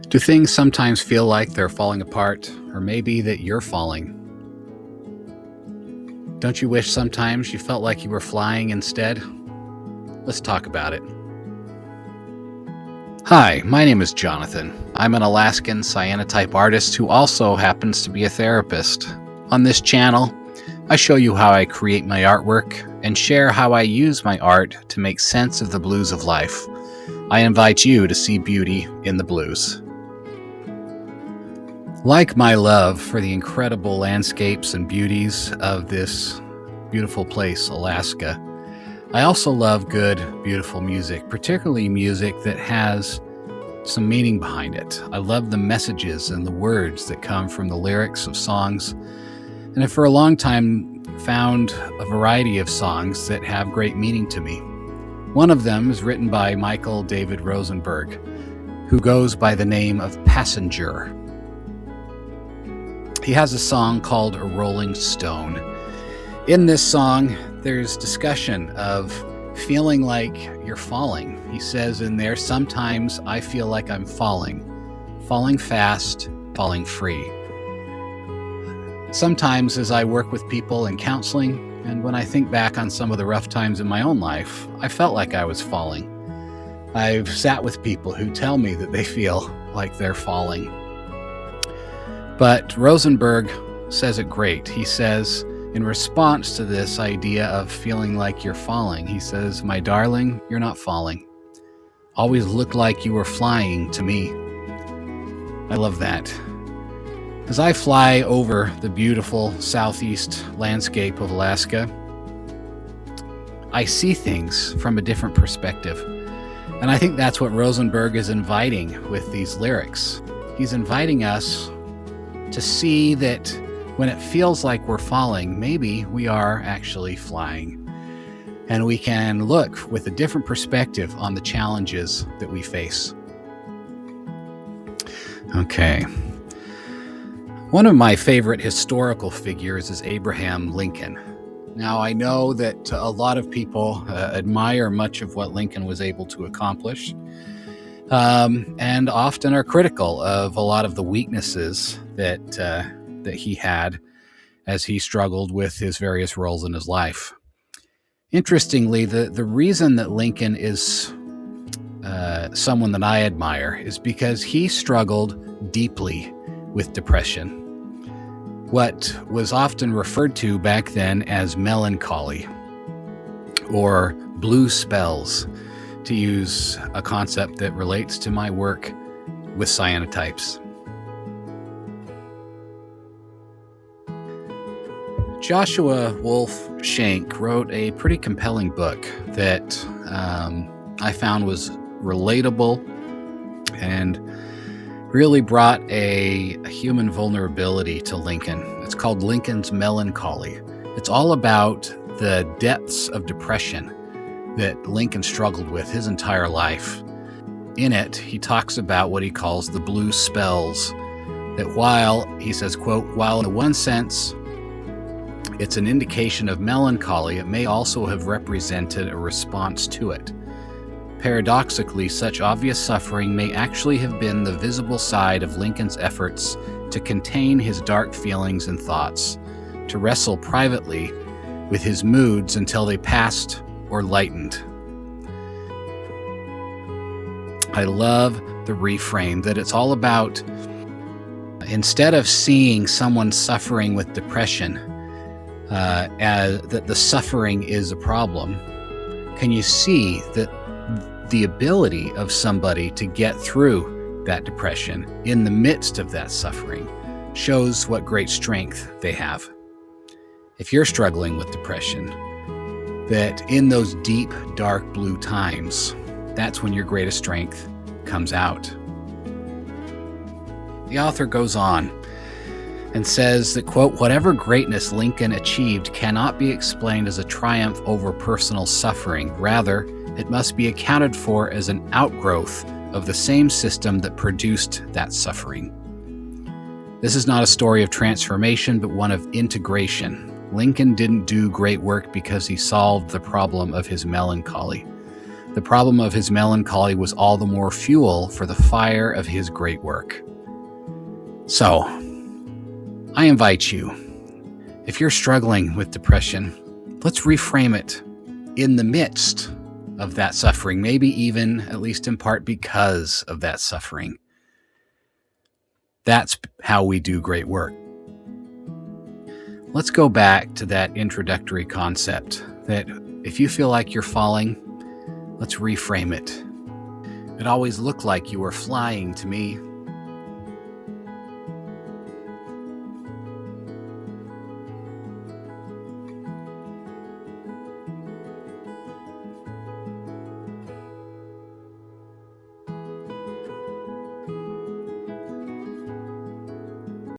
Do things sometimes feel like they're falling apart, or maybe that you're falling? Don't you wish sometimes you felt like you were flying instead? Let's talk about it. Hi, my name is Jonathan. I'm an Alaskan Cyanotype artist who also happens to be a therapist. On this channel, I show you how I create my artwork and share how I use my art to make sense of the blues of life. I invite you to see beauty in the blues. Like my love for the incredible landscapes and beauties of this beautiful place, Alaska, I also love good, beautiful music, particularly music that has some meaning behind it. I love the messages and the words that come from the lyrics of songs, and have for a long time found a variety of songs that have great meaning to me. One of them is written by Michael David Rosenberg, who goes by the name of Passenger. He has a song called A Rolling Stone. In this song, there's discussion of feeling like you're falling. He says in there, sometimes I feel like I'm falling fast, falling free. Sometimes as I work with people in counseling, and when I think back on some of the rough times in my own life, I felt like I was falling. I've sat with people who tell me that they feel like they're falling. But Rosenberg says it great. He says, in response to this idea of feeling like you're falling, he says, "My darling, you're not falling. Always looked like you were flying to me." I love that. As I fly over the beautiful southeast landscape of Alaska, I see things from a different perspective. And I think that's what Rosenberg is inviting with these lyrics. He's inviting us to see that when it feels like we're falling, maybe we are actually flying. And we can look with a different perspective on the challenges that we face. Okay. One of my favorite historical figures is Abraham Lincoln. Now, I know that a lot of people admire much of what Lincoln was able to accomplish, and often are critical of a lot of the weaknesses that he had as he struggled with his various roles in his life. Interestingly, the reason that Lincoln is someone that I admire is because he struggled deeply with depression, what was often referred to back then as melancholy or blue spells, to use a concept that relates to my work with cyanotypes. Joshua Wolf Shank wrote a pretty compelling book that I found was relatable and really brought a human vulnerability to Lincoln. It's called Lincoln's Melancholy. It's all about the depths of depression that Lincoln struggled with his entire life. In it, he talks about what he calls the blue spells, that while, he says, quote, "while in one sense it's an indication of melancholy, it may also have represented a response to it. Paradoxically, such obvious suffering may actually have been the visible side of Lincoln's efforts to contain his dark feelings and thoughts, to wrestle privately with his moods until they passed or lightened." I love the reframe that it's all about, instead of seeing someone suffering with depression as that the suffering is a problem, can you see that the ability of somebody to get through that depression in the midst of that suffering shows what great strength they have. If you're struggling with depression, that in those deep, dark blue times, that's when your greatest strength comes out. The author goes on and says that, quote, "whatever greatness Lincoln achieved cannot be explained as a triumph over personal suffering. Rather, it must be accounted for as an outgrowth of the same system that produced that suffering. This is not a story of transformation, but one of integration. Lincoln didn't do great work because he solved the problem of his melancholy, The problem of his melancholy was all the more fuel for the fire of his great work. So, I invite you, if you're struggling with depression, let's reframe it in the midst of that suffering, maybe even, at least in part, because of that suffering. That's how we do great work. Let's go back to that introductory concept that if you feel like you're falling, let's reframe it. It always looked like you were flying to me.